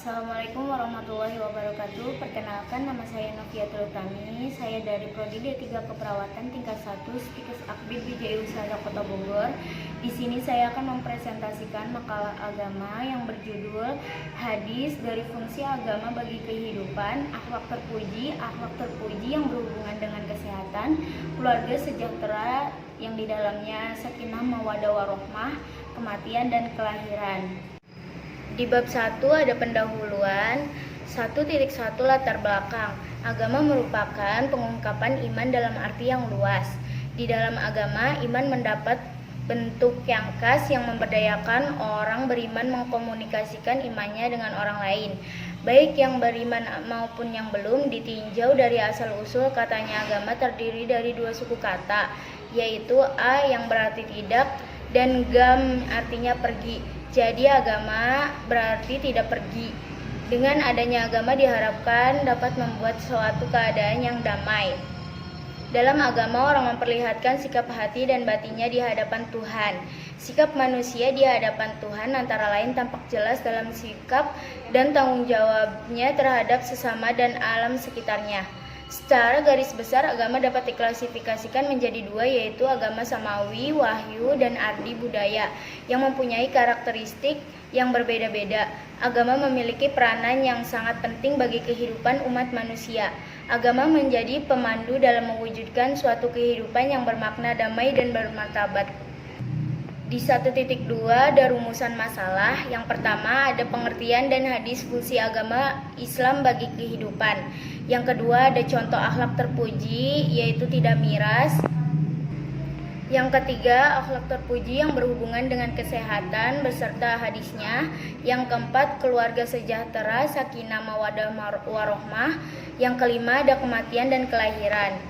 Assalamualaikum warahmatullahi wabarakatuh. Perkenalkan, nama saya Noviatul Utami. Saya dari Prodi D3 Keperawatan tingkat 1 Stikes Akbid BJ Usada Kota Bogor. Di sini saya akan mempresentasikan makalah agama yang berjudul Hadis dari Fungsi Agama Bagi Kehidupan, Akhlak terpuji yang berhubungan dengan kesehatan, keluarga sejahtera yang di dalamnya sakinah, mawaddah warahmah, kematian dan kelahiran. Di bab 1 ada pendahuluan. 1.1 latar belakang. Agama merupakan pengungkapan iman dalam arti yang luas. Di dalam agama, iman mendapat bentuk yang khas yang memberdayakan orang beriman mengkomunikasikan imannya dengan orang lain, baik yang beriman maupun yang belum. Ditinjau dari asal-usul katanya, agama terdiri dari dua suku kata, yaitu a yang berarti tidak dan gam artinya pergi. Jadi agama berarti tidak pergi. Dengan adanya agama diharapkan dapat membuat suatu keadaan yang damai. Dalam agama, orang memperlihatkan sikap hati dan batinnya di hadapan Tuhan. Sikap manusia di hadapan Tuhan antara lain tampak jelas dalam sikap dan tanggung jawabnya terhadap sesama dan alam sekitarnya. Secara garis besar, agama dapat diklasifikasikan menjadi dua, yaitu agama samawi, wahyu, dan ardi budaya, yang mempunyai karakteristik yang berbeda-beda. Agama memiliki peranan yang sangat penting bagi kehidupan umat manusia. Agama menjadi pemandu dalam mewujudkan suatu kehidupan yang bermakna, damai, dan bermartabat. Di 1.2 ada rumusan masalah. Yang pertama ada pengertian dan hadis fungsi agama Islam bagi kehidupan. Yang kedua ada contoh akhlak terpuji, yaitu tidak miras. Yang ketiga akhlak terpuji yang berhubungan dengan kesehatan beserta hadisnya. Yang keempat keluarga sejahtera, sakinah, mawaddah warahmah. Yang kelima ada kematian dan kelahiran.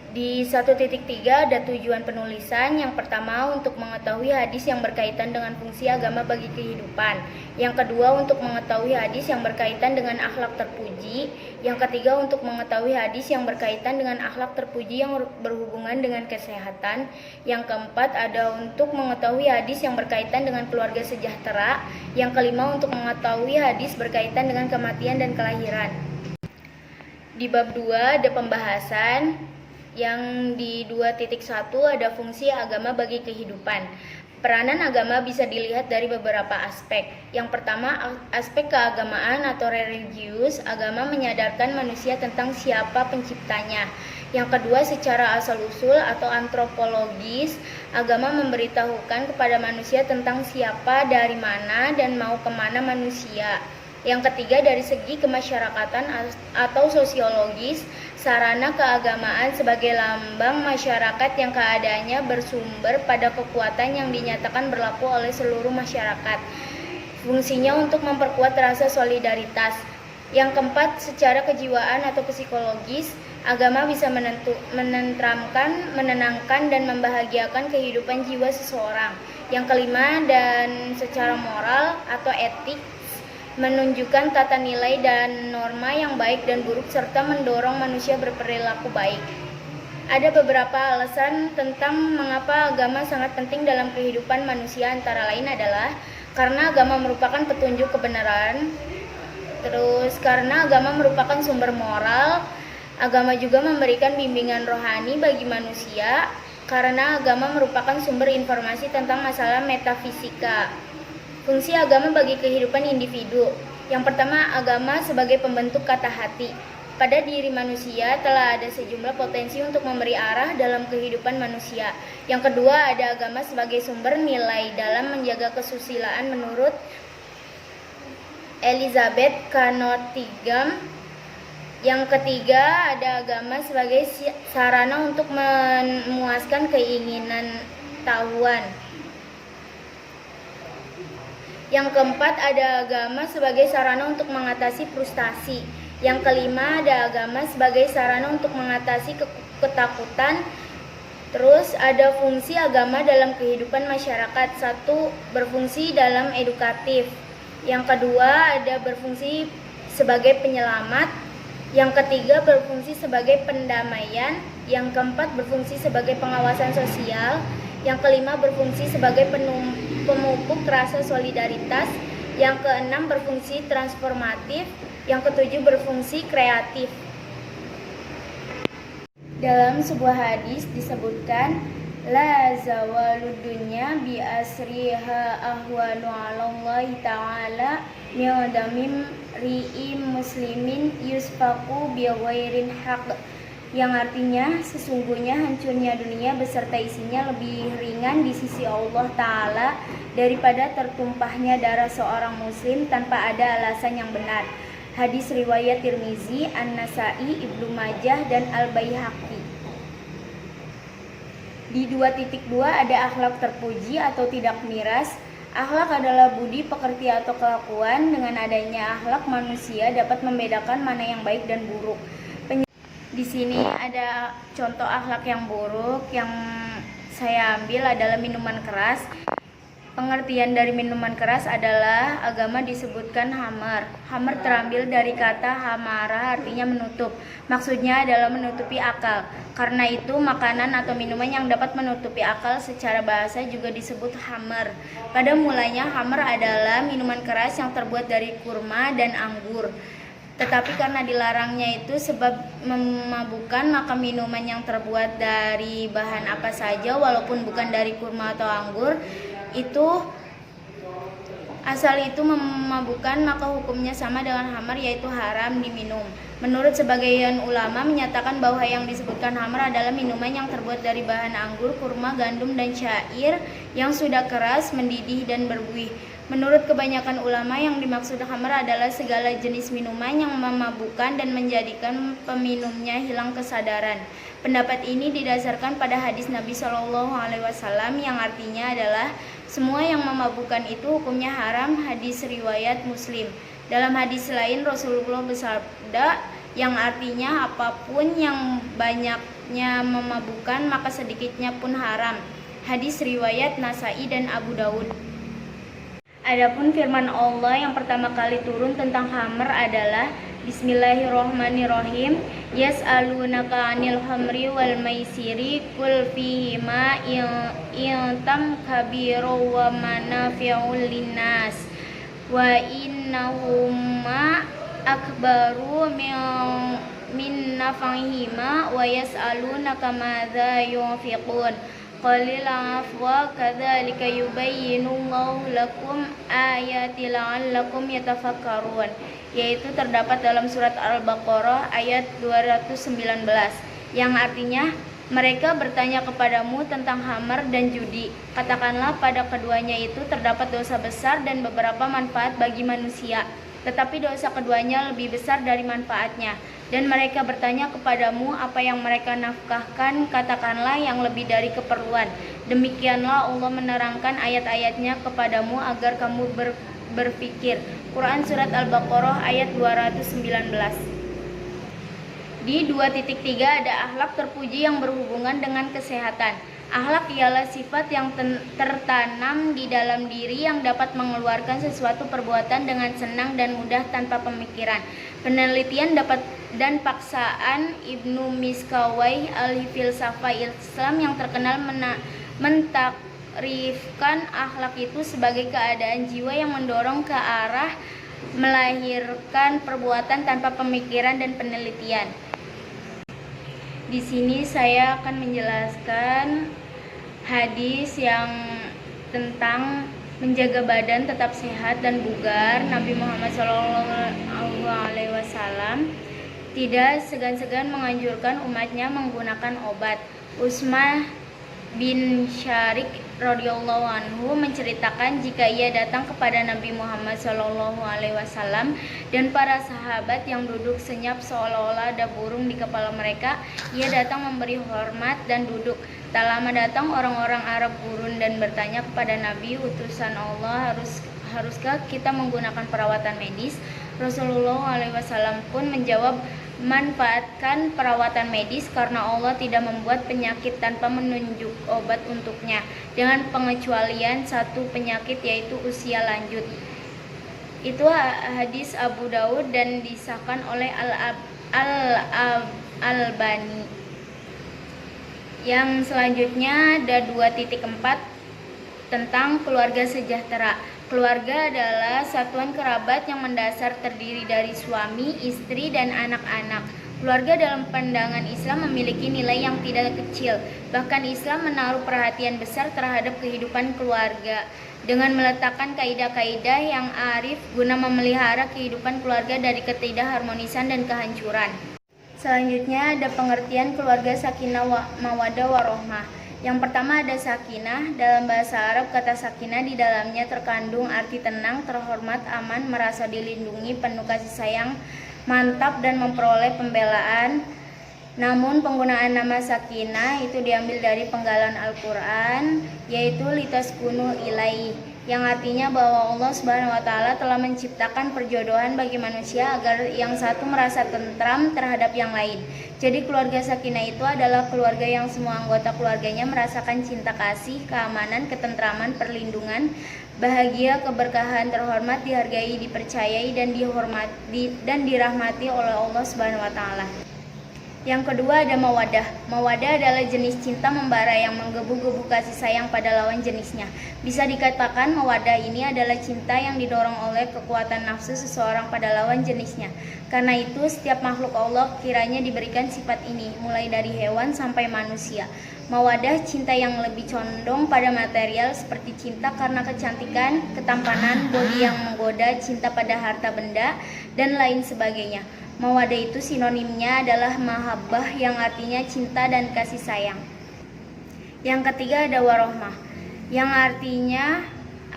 Di 1.3 ada tujuan penulisan. Yang pertama untuk mengetahui hadis yang berkaitan dengan fungsi agama bagi kehidupan. Yang kedua untuk mengetahui hadis yang berkaitan dengan akhlak terpuji. Yang ketiga untuk mengetahui hadis yang berkaitan dengan akhlak terpuji yang berhubungan dengan kesehatan. Yang keempat ada untuk mengetahui hadis yang berkaitan dengan keluarga sejahtera. Yang kelima untuk mengetahui hadis berkaitan dengan kematian dan kelahiran. Di bab 2 ada pembahasan. Yang di 2.1 ada fungsi agama bagi kehidupan. Peranan agama bisa dilihat dari beberapa aspek. Yang pertama, aspek keagamaan atau religius. Agama menyadarkan manusia tentang siapa penciptanya. Yang kedua, secara asal-usul atau antropologis. Agama memberitahukan kepada manusia tentang siapa, dari mana, dan mau kemana manusia. Yang ketiga, dari segi kemasyarakatan atau sosiologis. Sarana keagamaan sebagai lambang masyarakat yang keadaannya bersumber pada kekuatan yang dinyatakan berlaku oleh seluruh masyarakat. Fungsinya untuk memperkuat rasa solidaritas. Yang keempat, secara kejiwaan atau psikologis, agama bisa menenteramkan, menenangkan, dan membahagiakan kehidupan jiwa seseorang. Yang kelima, dan secara moral atau etik, menunjukkan tata nilai dan norma yang baik dan buruk serta mendorong manusia berperilaku baik. Ada beberapa alasan tentang mengapa agama sangat penting dalam kehidupan manusia, antara lain adalah karena agama merupakan petunjuk kebenaran, terus karena agama merupakan sumber moral, agama juga memberikan bimbingan rohani bagi manusia, karena agama merupakan sumber informasi tentang masalah metafisika. Fungsi agama bagi kehidupan individu. Yang pertama, agama sebagai pembentuk kata hati. Pada diri manusia telah ada sejumlah potensi untuk memberi arah dalam kehidupan manusia. Yang kedua, ada agama sebagai sumber nilai dalam menjaga kesusilaan menurut Elizabeth Knott-Tigam. Yang ketiga, ada agama sebagai sarana untuk memuaskan keinginan tahuan. Yang keempat, ada agama sebagai sarana untuk mengatasi frustasi. Yang kelima, ada agama sebagai sarana untuk mengatasi ketakutan. Terus ada fungsi agama dalam kehidupan masyarakat. 1. Berfungsi dalam edukatif. Yang kedua, ada berfungsi sebagai penyelamat. Yang ketiga, berfungsi sebagai pendamaian. Yang keempat, berfungsi sebagai pengawasan sosial. Yang kelima, berfungsi sebagai pemupuk rasa solidaritas. Yang keenam berfungsi transformatif. Yang ketujuh berfungsi kreatif. Dalam sebuah hadis disebutkan, la zawalud dunya bi asriha ahwanu 'alallahi ta'ala min damim ri'im muslimin yusfaku bi ghairin haqq, yang artinya sesungguhnya hancurnya dunia beserta isinya lebih ringan di sisi Allah Ta'ala daripada tertumpahnya darah seorang muslim tanpa ada alasan yang benar. Hadis riwayat Tirmizi, An-Nasai, Ibnu Majah, dan Al-Baihaqi. Di 2.2 ada akhlak terpuji atau tidak miras. Akhlak adalah budi pekerti atau kelakuan. Dengan adanya akhlak, manusia dapat membedakan mana yang baik dan buruk. Di sini ada contoh akhlak yang buruk yang saya ambil adalah minuman keras. Pengertian dari minuman keras adalah agama disebutkan hamar. Hamar terambil dari kata hamara, artinya menutup. Maksudnya adalah menutupi akal. Karena itu makanan atau minuman yang dapat menutupi akal secara bahasa juga disebut hamar. Pada mulanya hamar adalah minuman keras yang terbuat dari kurma dan anggur. Tetapi karena dilarangnya itu sebab memabukkan, maka minuman yang terbuat dari bahan apa saja walaupun bukan dari kurma atau anggur itu asal itu memabukkan, maka hukumnya sama dengan hamar, yaitu haram diminum. Menurut sebagian ulama menyatakan bahwa yang disebutkan hamar adalah minuman yang terbuat dari bahan anggur, kurma, gandum, dan syair yang sudah keras, mendidih, dan berbuih. Menurut kebanyakan ulama yang dimaksud hamar adalah segala jenis minuman yang memabukkan dan menjadikan peminumnya hilang kesadaran. Pendapat ini didasarkan pada hadis Nabi Shallallahu Alaihi Wasallam yang artinya adalah semua yang memabukkan itu hukumnya haram. Hadis riwayat Muslim. Dalam hadis lain Rasulullah bersabda yang artinya apapun yang banyaknya memabukkan maka sedikitnya pun haram. Hadis riwayat Nasai dan Abu Daud. Adapun firman Allah yang pertama kali turun tentang khamr adalah Bismillahirrahmanirrahim. Yas'alunaka 'anil khamri wal maisiri qul fihima intam kabiru wa manafi'ul linnas wa innahuma akbaru min naf'ihima wa yas'alunaka madza yunfiqun qalilan afwa kadzalika yubayyinullahu lakum ayati la'allakum yatafakkarun, yaitu terdapat dalam surat Al-Baqarah ayat 219 yang artinya mereka bertanya kepadamu tentang khamar dan judi. Katakanlah pada keduanya itu terdapat dosa besar dan beberapa manfaat bagi manusia, tetapi dosa keduanya lebih besar dari manfaatnya. Dan mereka bertanya kepadamu apa yang mereka nafkahkan, katakanlah yang lebih dari keperluan. Demikianlah Allah menerangkan ayat-ayatnya kepadamu agar kamu berpikir. Quran Surat Al-Baqarah ayat 219. Di 2.3 ada akhlak terpuji yang berhubungan dengan kesehatan. Akhlak ialah sifat yang tertanam di dalam diri yang dapat mengeluarkan sesuatu perbuatan dengan senang dan mudah tanpa pemikiran. Penelitian dan paksaan Ibnu Miskawai al-Filsafah Islam yang terkenal mentakrifkan akhlak itu sebagai keadaan jiwa yang mendorong ke arah melahirkan perbuatan tanpa pemikiran dan penelitian. Di sini saya akan menjelaskan hadis yang tentang menjaga badan tetap sehat dan bugar. Nabi Muhammad SAW tidak segan-segan menganjurkan umatnya menggunakan obat. Utsman bin Syarik radhiyallahu anhu menceritakan jika ia datang kepada Nabi Muhammad SAW dan para sahabat yang duduk senyap seolah-olah ada burung di kepala mereka, ia datang memberi hormat dan duduk. Tak lama datang orang-orang Arab gurun dan bertanya kepada Nabi, utusan Allah, haruskah kita menggunakan perawatan medis? Rasulullah SAW pun menjawab, manfaatkan perawatan medis karena Allah tidak membuat penyakit tanpa menunjuk obat untuknya, dengan pengecualian satu penyakit yaitu usia lanjut. Itu hadis Abu Daud dan disahkan oleh Al-Albani. Yang selanjutnya ada 2.4 tentang keluarga sejahtera. Keluarga adalah satuan kerabat yang mendasar terdiri dari suami, istri, dan anak-anak. Keluarga dalam pandangan Islam memiliki nilai yang tidak kecil. Bahkan Islam menaruh perhatian besar terhadap kehidupan keluarga dengan meletakkan kaidah-kaidah yang arif guna memelihara kehidupan keluarga dari ketidakharmonisan dan kehancuran. Selanjutnya ada pengertian keluarga sakinah mawaddah warohmah. Yang pertama ada sakinah. Dalam bahasa Arab, kata sakinah di dalamnya terkandung arti tenang, terhormat, aman, merasa dilindungi, penuh kasih sayang, mantap, dan memperoleh pembelaan. Namun penggunaan nama sakinah itu diambil dari penggalan Al-Quran, yaitu litaskunu ilaihi, yang artinya bahwa Allah Subhanahu wa Ta'ala telah menciptakan perjodohan bagi manusia agar yang satu merasa tentram terhadap yang lain. Jadi keluarga sakinah itu adalah keluarga yang semua anggota keluarganya merasakan cinta kasih, keamanan, ketentraman, perlindungan, bahagia, keberkahan, terhormat, dihargai, dipercayai, dan dirahmati oleh Allah Subhanahu wa Ta'ala. Yang kedua ada mawaddah. Mawaddah adalah jenis cinta membara yang menggebu-gebu kasih sayang pada lawan jenisnya. Bisa dikatakan mawaddah ini adalah cinta yang didorong oleh kekuatan nafsu seseorang pada lawan jenisnya. Karena itu setiap makhluk Allah kiranya diberikan sifat ini, mulai dari hewan sampai manusia. Mawaddah cinta yang lebih condong pada material seperti cinta karena kecantikan, ketampanan, bodi yang menggoda, cinta pada harta benda, dan lain sebagainya. Mawaddah itu sinonimnya adalah mahabbah yang artinya cinta dan kasih sayang. Yang ketiga ada warohmah, yang artinya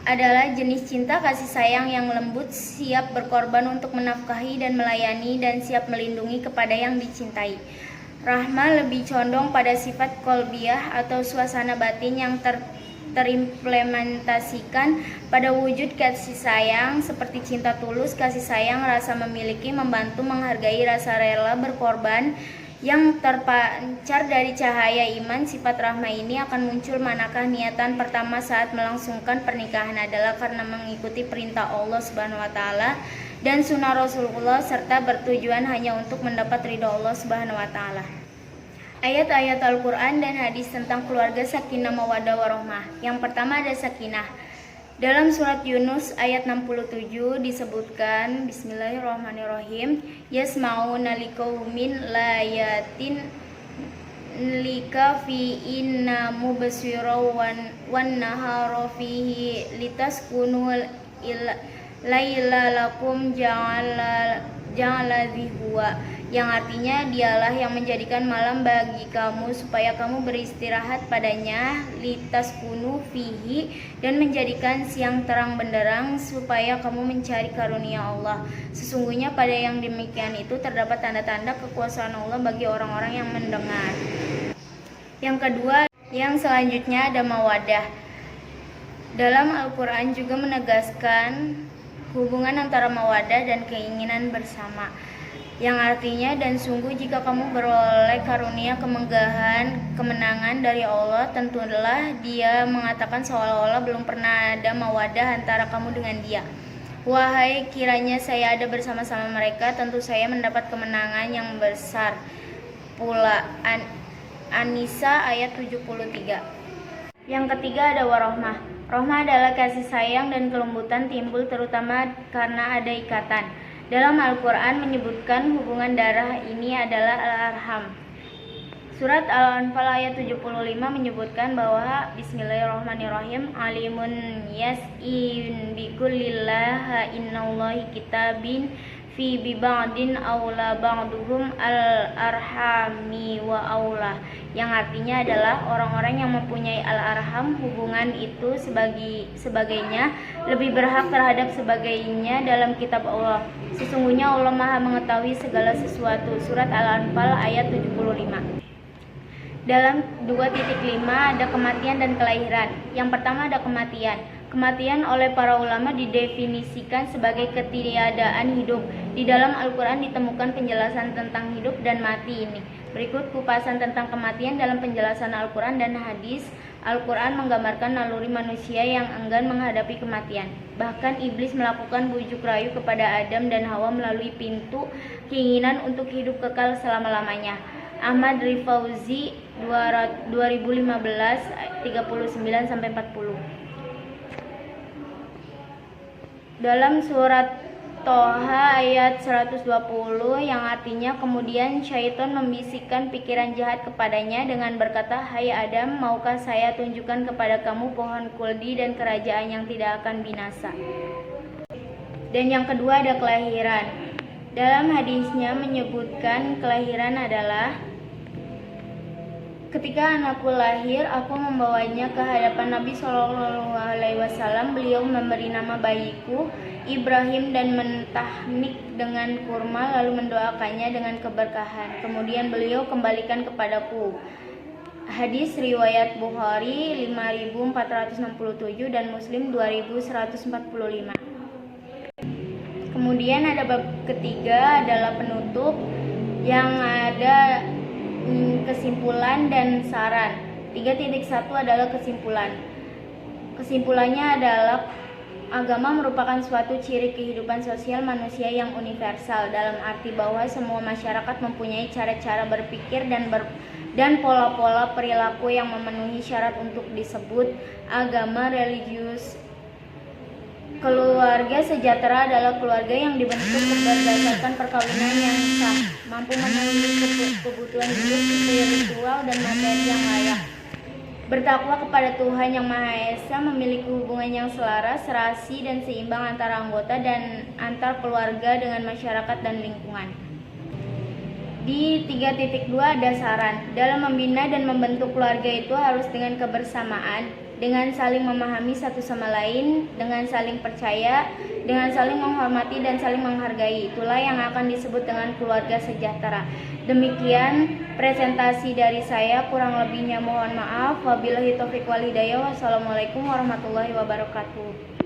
adalah jenis cinta kasih sayang yang lembut, siap berkorban untuk menafkahi dan melayani, dan siap melindungi kepada yang dicintai. Rahmah lebih condong pada sifat kolbiyah atau suasana batin yang terimplementasikan pada wujud kasih sayang seperti cinta tulus, kasih sayang, rasa memiliki, membantu, menghargai, rasa rela, berkorban yang terpancar dari cahaya iman. Sifat rahmah ini akan muncul manakah niatan pertama saat melangsungkan pernikahan adalah karena mengikuti perintah Allah Subhanahu wa Ta'ala dan sunnah Rasulullah serta bertujuan hanya untuk mendapat ridha Allah Subhanahu wa Ta'ala. Ayat-ayat Al-Quran dan hadis tentang keluarga sakinah mawaddah warohmah. Yang pertama ada sakinah. Dalam surat Yunus ayat 67 disebutkan, Bismillahirrahmanirrahim, yasma'una liqaumin la yatin lika fi inna mubsiraw wan nahara fihi litaskunu laila lakum ja'ala dhihwa, yang artinya dialah yang menjadikan malam bagi kamu supaya kamu beristirahat padanya, litaskunu fihi, dan menjadikan siang terang benderang supaya kamu mencari karunia Allah. Sesungguhnya pada yang demikian itu terdapat tanda-tanda kekuasaan Allah bagi orang-orang yang mendengar. Yang kedua, yang selanjutnya ada mawaddah. Dalam Al-Quran juga menegaskan hubungan antara mawaddah dan keinginan bersama, yang artinya dan sungguh jika kamu beroleh karunia kemegahan, kemenangan dari Allah, tentulah Dia mengatakan seolah-olah belum pernah ada mawaddah antara kamu dengan Dia. Wahai kiranya saya ada bersama-sama mereka, tentu saya mendapat kemenangan yang besar pula. An-Nisa ayat 73. Yang ketiga ada warohmah. Rohmah adalah kasih sayang dan kelembutan timbul terutama karena ada ikatan. Dalam Al-Quran menyebutkan hubungan darah ini adalah al-arham. Surat Al-Anfal ayat 75 menyebutkan bahwa Bismillahirrahmanirrahim, alimun yas'in bikullillah innallahi kitabin fi biba'din awla ba'duhum al-arhami wa awla, yang artinya adalah orang-orang yang mempunyai al-arham, hubungan itu sebagainya lebih berhak terhadap sebagainya dalam kitab Allah. Sesungguhnya Allah Maha mengetahui segala sesuatu. Surat Al-Anfal ayat 75. Dalam 2.5 ada kematian dan kelahiran. Yang pertama ada kematian. Kematian oleh para ulama didefinisikan sebagai ketiadaan hidup. Di dalam Al-Quran ditemukan penjelasan tentang hidup dan mati ini. Berikut kupasan tentang kematian dalam penjelasan Al-Quran dan hadis. Al-Quran menggambarkan naluri manusia yang enggan menghadapi kematian. Bahkan iblis melakukan bujuk rayu kepada Adam dan Hawa melalui pintu keinginan untuk hidup kekal selama-lamanya. Ahmad Rifauzi 2015 39-40. dalam surat Toha ayat 120 yang artinya kemudian syaitan membisikkan pikiran jahat kepadanya dengan berkata, "Hai Adam, maukah saya tunjukkan kepada kamu pohon kuldi dan kerajaan yang tidak akan binasa?" Dan yang kedua ada kelahiran. Dalam hadisnya menyebutkan kelahiran adalah ketika anakku lahir, aku membawanya ke hadapan Nabi SAW. Beliau memberi nama bayiku Ibrahim dan mentahnik dengan kurma, lalu mendoakannya dengan keberkahan. Kemudian beliau kembalikan kepadaku. Hadis riwayat Bukhari 5467 dan Muslim 2145. Kemudian ada bab ketiga adalah penutup yang ada kesimpulan dan saran. 3.1 adalah kesimpulan. Kesimpulannya adalah agama merupakan suatu ciri kehidupan sosial manusia yang universal, dalam arti bahwa semua masyarakat mempunyai cara-cara berpikir dan pola-pola perilaku yang memenuhi syarat untuk disebut agama religius. Keluarga sejahtera adalah keluarga yang dibentuk berdasarkan perkawinan yang sah, mampu memenuhi kebutuhan hidup, spiritual, dan materi yang layak. Bertakwa kepada Tuhan Yang Maha Esa, memiliki hubungan yang selaras, serasi, dan seimbang antara anggota dan antar keluarga dengan masyarakat dan lingkungan. Di 3.2 ada saran. Dalam membina dan membentuk keluarga itu harus dengan kebersamaan, dengan saling memahami satu sama lain, dengan saling percaya, dengan saling menghormati dan saling menghargai. Itulah yang akan disebut dengan keluarga sejahtera. Demikian presentasi dari saya, kurang lebihnya mohon maaf. Wabillahi taufiq wal hidayah. Wassalamualaikum warahmatullahi wabarakatuh.